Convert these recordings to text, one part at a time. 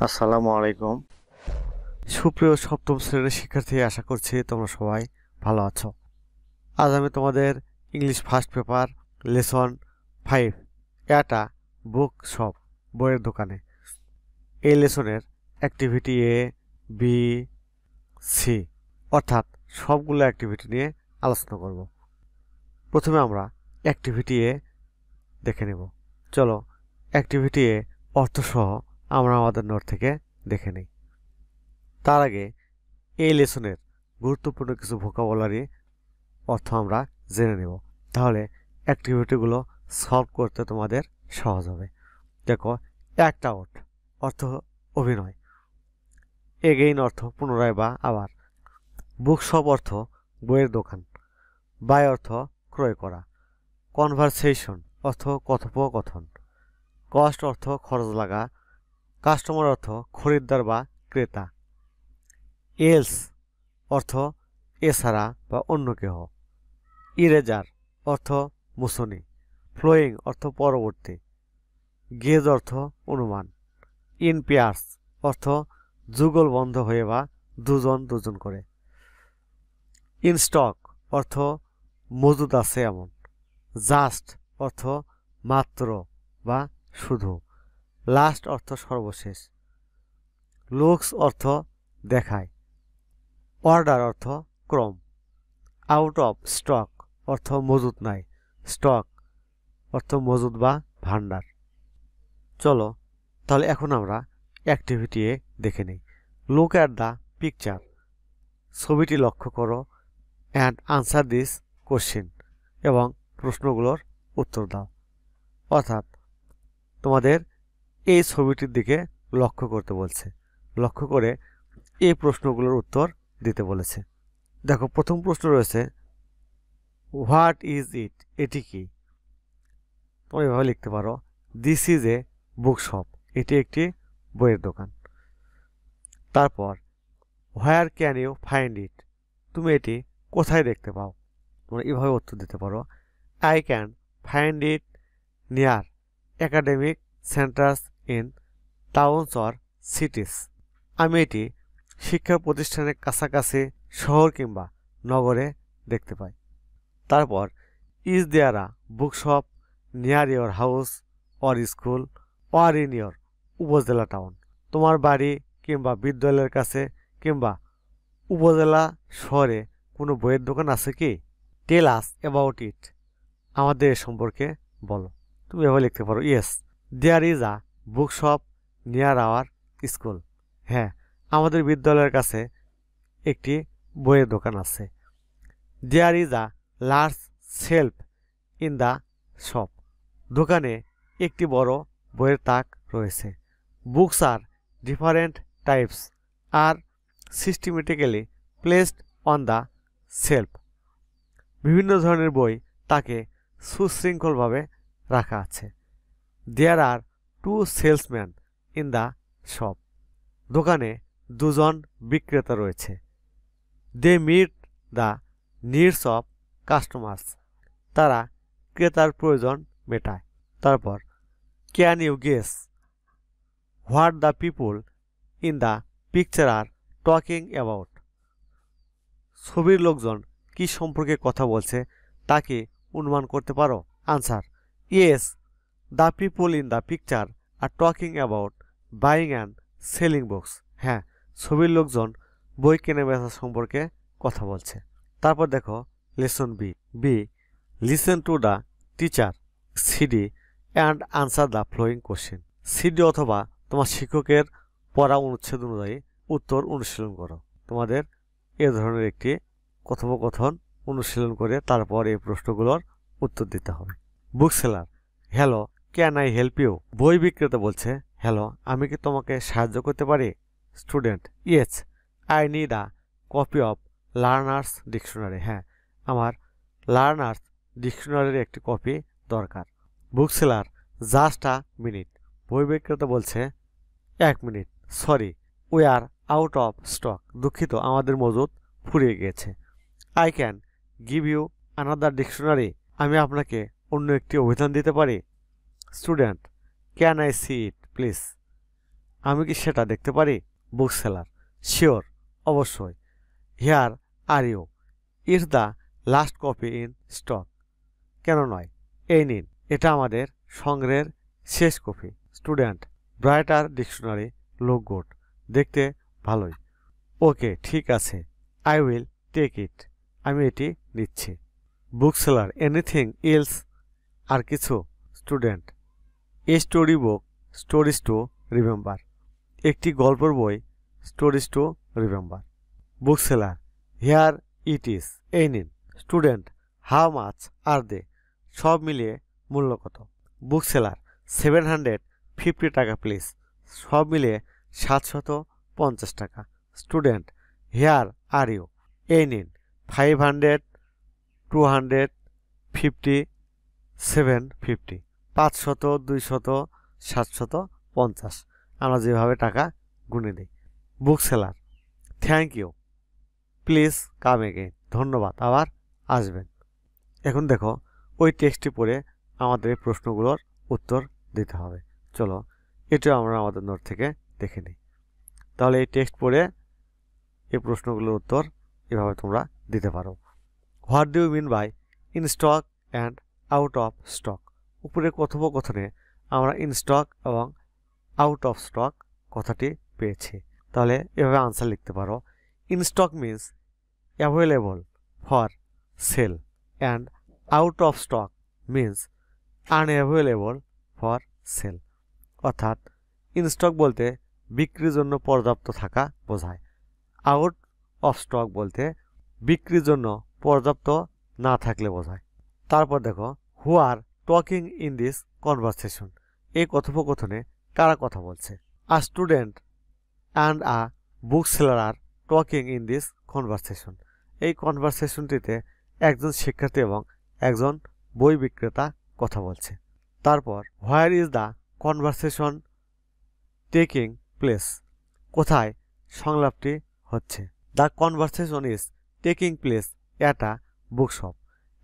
আসসালামু আলাইকুম। সুপ্রিয় সপ্তম শ্রেণীর শিক্ষার্থী, আশা করছি তোমরা সবাই ভালো আছো। আজ আমি তোমাদের ইংলিশ ফার্স্ট পেপার লেসন 5 এটা বুক শপ বইয়ের দোকানে এই লেসনের অ্যাক্টিভিটি এ, বি, সি অর্থাৎ সবগুলো অ্যাক্টিভিটি নিয়ে আলোচনা করব। প্রথমে আমরা অ্যাক্টিভিটি এ দেখে নেব। চলো অ্যাক্টিভিটি এ অর্থসহ আমরা আমাদের নোট থেকে দেখে নিই। তার আগে এই লেসনের গুরুত্বপূর্ণ কিছু ভোকাবুলারি অর্থ আমরা জেনে নেব, তাহলে অ্যাক্টিভিটিগুলো সলভ করতে তোমাদের সহজ হবে। দেখো, অ্যাক্ট আউট অর্থ অভিনয়, এগেইন অর্থ পুনরায় বা আবার, বুকশপ অর্থ বইয়ের দোকান, বাই অর্থ ক্রয় করা, কনভারসেশন অর্থ কথোপকথন, কস্ট অর্থ খরচ লাগা, কাস্টমার অর্থ খরিদ্দার বা ক্রেতা, এলস অর্থ এছাড়া বা অন্য কেহ, ইরেজার অর্থ মুছনি, ফ্লোয়িং অর্থ পরবর্তী, গেজ অর্থ অনুমান, ইন পেয়ার্স অর্থ যুগল বন্ধ হয়ে বা দুজন দুজন করে, ইন স্টক অর্থ মজুদ আছে এমন, জাস্ট অর্থ মাত্র বা শুধু, লাস্ট অর্থ সর্বশেষ, লুকস অর্থ দেখায়, অর্ডার অর্থ ক্রম, আউট অফ স্টক অর্থ মজুদ নাই, স্টক অর্থ মজুদ বা ভান্ডার। চলো তাহলে এখন আমরা অ্যাক্টিভিটি এ দেখে নিই। লুক অ্যাট দ্য পিকচার, ছবিটি লক্ষ্য করো, অ্যান্ড আনসার দিস কোশ্চিন, এবং প্রশ্নগুলোর উত্তর দাও। অর্থাৎ তোমাদের এই ছবিটির দিকে লক্ষ্য করতে বলছে, লক্ষ্য করে এই প্রশ্নগুলোর উত্তর দিতে বলেছে। দেখো, প্রথম প্রশ্ন রয়েছে হোয়াট ইজ ইট, এটি কি? তোমরা এভাবে লিখতে পারো, this is a book shop, এটি একটি বইয়ের দোকান। তারপর where can you find it, তুমি এটি কোথায় দেখতে পাও? তোমরা এভাবে উত্তর দিতে পারো, I can find it near academic saunters in towns or cities, আমি এটি শিক্ষা প্রতিষ্ঠানের কাছাকাছি শহর কিংবা নগরে দেখতে পাই। তারপর is there a book shop near your house or school or in your upazila town, তোমার বাড়ি কিংবা বিদ্যালয়ের কাছে কিংবা উপজেলা শহরে কোনো বইয়ের দোকান আছে কি? টেল আস অ্যাবাউট ইট, আমাদের এ সম্পর্কে বলো। তুমি এভাবে লিখতে পারো, yes there is a book shop near our school, হ্যাঁ আমাদের বিদ্যালয়ের কাছে একটি বইয়ের দোকান আছে। There is a large shelf in the shop, দোকানে একটি বড় বইয়ের তাক রয়েছে। Books are different types are systematically placed on the shelf, বিভিন্ন ধরনের বই তাকে সুশৃঙ্খলভাবে রাখা আছে। There are two salesman in the shop, দোকানে দুজন বিক্রেতা রয়েছে। They meet the needs of customers, তারা ক্রেতার প্রয়োজন মেটায়। তারপর can you guess what the people in the picture are talking about, ছবির লোকজন কি সম্পর্কে কথা বলছে তা কি অনুমান করতে পারো? Answer, yes the people in the picture are talking about buying and selling books, হ্যাঁ ছবির লোকজন বই কেনা বেচা সম্পর্কে কথা বলছে। তারপর দেখো lesson B, listen to the teacher CD and answer the following question, CD অথবা তোমার শিক্ষকের পড়া অনুচ্ছেদ অনুযায়ী উত্তর অনুশীলন করো। তোমাদের এ ধরনের একটি কথোপকথন অনুশীলন করে তারপর এই প্রশ্নগুলোর উত্তর দিতে হবে। Book seller, hello can I help you, বই বিক্রেতা বলছে, হ্যালো আমি কি তোমাকে সাহায্য করতে পারি? Student, yes I need a copy of learner's dictionary, হ্যাঁ আমার লার্নার্স ডিকশনারির একটি কপি দরকার। Book seller, just a minute, বই বিক্রেতা বলছে 1 minute, sorry we are out of stock, দুঃখিত আমাদের মজুদ ফুরিয়ে গিয়েছে। I can give you another dictionary, আমি আপনাকে অন্য একটি অভিধান দিতে পারি। Student, can I see it please, আমি কি সেটা দেখতে পারি? বুক সেলার, শিওর, অবশ্যই। Here are you, it's the last copy in stock. কেন নয়, এই নিন, এটা আমাদের সংগ্রহের শেষ copy. Student, brighter dictionary look good, দেখতে ভালোই। ওকে, ঠিক আছে, আই উইল টেক ইট, আমি এটি নিচ্ছি। বুক সেলার, এনিথিং এলস, আর কিছু? Student, a story book, stories to remember, একটি গল্পের বই, stories to remember. Book seller, here it is, এই নিন। স্টুডেন্ট, হাউ মাচ আর দে, সব মিলিয়ে মূল্য কত? বুক সেলার, 750 টাকা প্লিজ, সব মিলিয়ে 750 টাকা। স্টুডেন্ট, হিয়ার আর ইউ, এই নিন। 500, 250, 750, 500, 200, 750, আমরা যেভাবে টাকা গুনে দিই। Book seller, thank you, please come again, ধন্যবাদ, আবার আসবেন। এখন দেখো, ওই টেক্সটটি পড়ে আমাদের এই প্রশ্নগুলোর উত্তর দিতে হবে। চলো, এটা আমরা আমাদের নোট থেকে দেখে নিই। তাহলে এই টেক্সট পড়ে এই প্রশ্নগুলোর উত্তর এভাবে তোমরা দিতে পারো। What do you mean by in stock and out of stock? উপরে কথোপকথনে আমরা ইন স্টক এবং আউট অফ স্টক কথাটি পেয়েছি। তাহলে এভাবে আনসার লিখতে পারো। In stock means available for sale and out of stock means unavailable for sale. অর্থাৎ ইন স্টক বলতে বিক্রির জন্য পর্যাপ্ত থাকা বোঝায়, আউট অফ স্টক বলতে বিক্রির জন্য পর্যাপ্ত না থাকলে বোঝায়। তারপর দেখো, who are talking in this conversation, এই কথোপকথনে কারা কথা বলছে? A student and a book seller are talking in this conversation, এই কনভারসেশনটিতে একজন শিক্ষার্থী এবং একজন বই বিক্রেতা কথা বলছে। তারপর where is the conversation taking place, কোথায় সংলাপটি হচ্ছে? The conversation is taking place at a bookshop,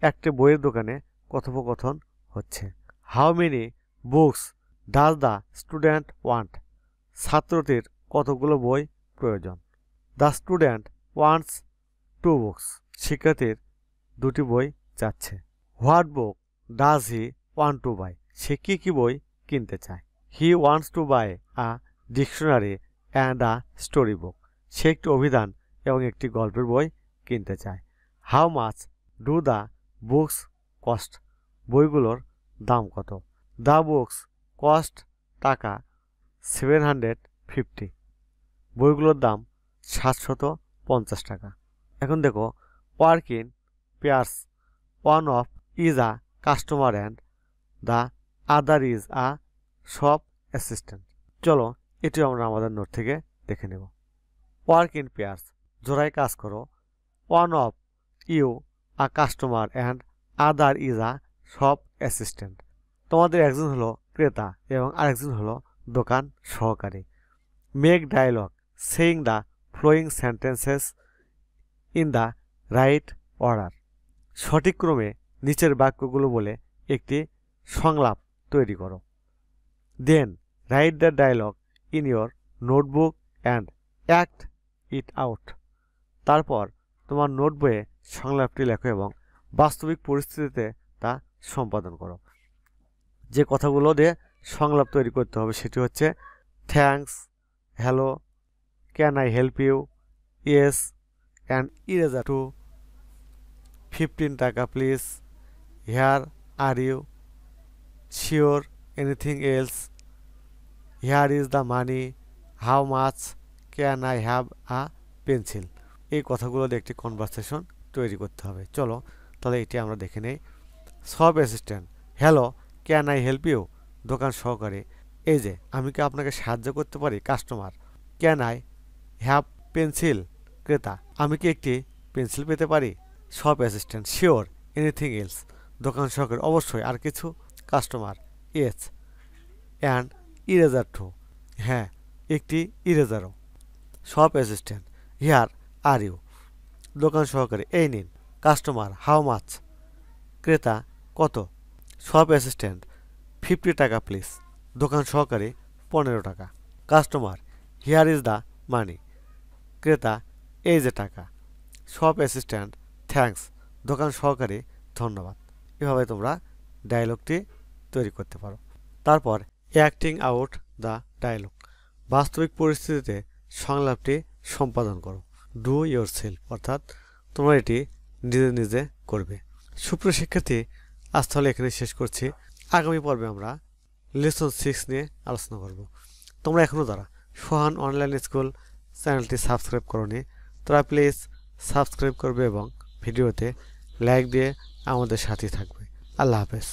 একটি বইয়ের দোকানে কথোপকথন হচ্ছে। How many books does the student want, ছাত্রটির কতগুলো বই প্রয়োজন? দ্য স্টুডেন্ট ওয়ান্টস 2 বুকস, শিক্ষার্থীর 2টি বই চাচ্ছে। What book does he want to buy, সে কি বই কিনতে চায়? He wants to buy a dictionary and a story book, সে একটি অভিধান এবং একটি গল্পের বই কিনতে চায়। How much do the books cost, বইগুলোর দাম কত? দ্য বুকস কস্ট টাকা 750, বইগুলোর দাম 750 টাকা। এখন দেখো, work in pairs, one of is a customer and the other is a shop assistant. চলো, এটি আমরা আমাদের নোট থেকে দেখে নেব। ওয়ার্ক ইন পেয়ার্স, জোড়ায় কাজ করো। One of you a customer and other is a shop assistant, তোমাদের একজন হলো ক্রেতা এবং আরেকজন হলো দোকান সহকারী। Make dialogue saying the following sentences in the right order, সঠিক ক্রমে নিচের বাক্যগুলো বলে একটি সংলাপ তৈরি করো। Then write the dialogue in your notebook and act it out, তারপর তোমার নোট বইয়ে সংলাপটি লেখো এবং বাস্তবিক পরিস্থিতিতে তা সম্পাদন করো। যে কথাগুলো দিয়ে সংলাপ তৈরি করতে হবে সেটি হচ্ছে thanks, hello, can I help you, yes, and eraser too 15 taka please, here are you, sure, anything else, here is the money, how much, can I have a pencil. এই কথাগুলো দিয়ে একটি কনভারসেশন তৈরি করতে হবে। চলো, তাহলে এটি আমরা দেখে নেই। Shop assistant, hello, can I help you, দোকান সহকারী, এই যে আমি কি আপনাকে সাহায্য করতে পারি? Customer, can I have pencil, ক্রেতা, আমি কি একটি পেন্সিল পেতে পারি? সব অ্যাসিস্ট্যান্ট, শিওর, এনিথিং এলস, দোকান সহকারী, অবশ্যই, আর কিছু? Customer, yes, and eraser too, হ্যাঁ, একটি ইরেজারও। সব অ্যাসিস্ট্যান্ট, হিয়ার আর ইউ, দোকান সহকারী, এই নিন। কাস্টমার, হাউ মাচ, ক্রেতা, কত? সব অ্যাসিস্ট্যান্ট, 50 টাকা প্লিজ, দোকান সহকারী, 15 টাকা। কাস্টমার, হিয়ার ইজ দ্য মানি। ক্রেতা, এই যে টাকা। শপ অ্যাসিস্ট্যান্ট, থ্যাঙ্কস, দোকান সহকারী, ধন্যবাদ। এভাবে তোমরা ডায়লগটি তৈরি করতে পারো। তারপর অ্যাক্টিং আউট দ্য ডায়লগ, বাস্তবিক পরিস্থিতিতে সংলাপটি সম্পাদন করো। ডু ইয়োর সেলফ, অর্থাৎ তোমরা এটি নিজে নিজে করবে। সুপ্রিয় শিক্ষার্থী, আজ তাহলে এখানে শেষ করছি। আগামী পর্বে আমরা লেসন 6 নিয়ে আলোচনা করব। তোমরা এখনও যারা সোহান অনলাইন স্কুল চ্যানেলটি সাবস্ক্রাইব করোনি, তারা প্লিজ সাবস্ক্রাইব করবে এবং ভিডিওতে লাইক দিয়ে আমাদের সাথে থাকবে। আল্লাহ হাফেজ।